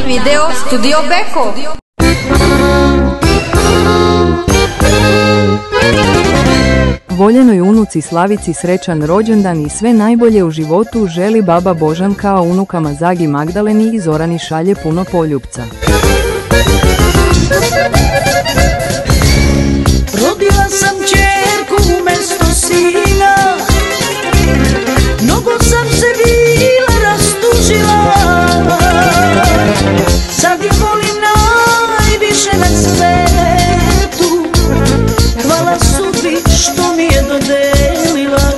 Video Studio Beko. Voljenoj unuci Slavici srećan rođendan i sve najbolje u životu želi baba Božanka, a unukama Zagi, Magdaleni i Zorani šalje puno poljupca. Rodila sam ćerku umesto sina, mnogo sam se bila rastužila, sad je volim najviše na svetu, hvala sudbi što mi je dodelila.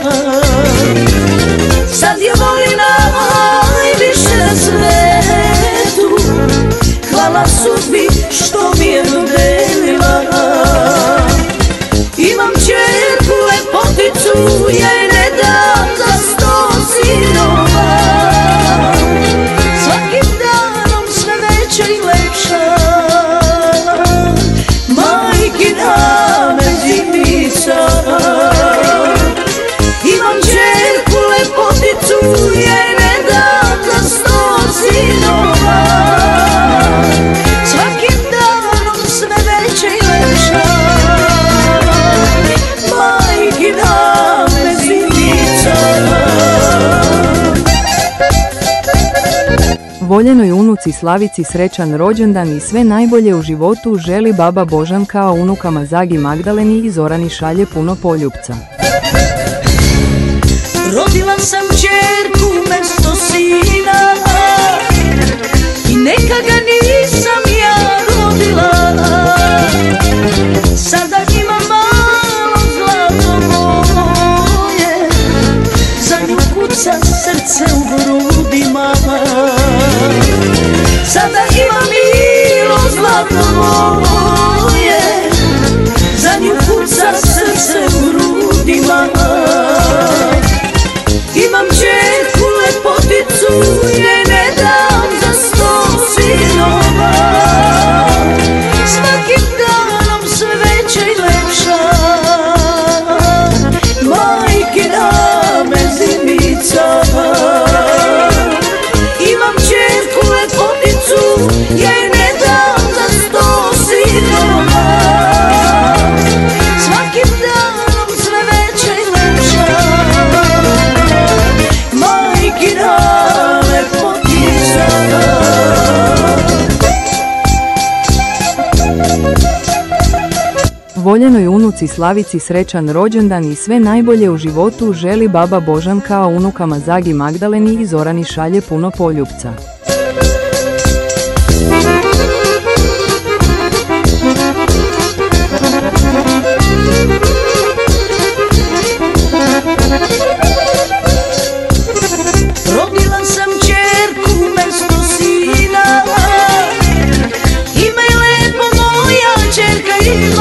Sad je volim najviše na svetu, hvala sudbi što mi je dodelila. Imam ćerku lepoticu, ja je ne dam za 100 sinova. Svakim danom sve veća i lepša, majkina me zimnica. Imam ćerku lepoticu, ja je ne dam za 100 sinova. Svakim danom sve veća i lepša, Voljenoj unuci Slavici srećan rođendan i sve najbolje u životu želi baba Božanka, a unukama Zagi, Magdaleni i Zorani šalje puno poljupca. Rodila sam ćerku umesto sina i neka ga nisam ja rodila. Sada ima malo zlato moje, za nju kuca srce u grudima. Sada ima milo zlato moje, za nju kuca srce u grudima. Imam ćerku lepoticu, je ne dam za 100 sinova. Svakim danom sve veća i lepša, majkina me zimica. Imam ćerku lepoticu, ja je ne dam za 100 sinova. Svakim danom sve veća i lepša, majkina lepotica. Voljenoj unuci Slavici srećan rođendan i sve najbolje u životu želi baba Božanka, a unukama Zagi, Magdaleni i Zorani šalje puno poljupca. Rodila sam ćerku umesto sina, ima je lepo moja ćerka i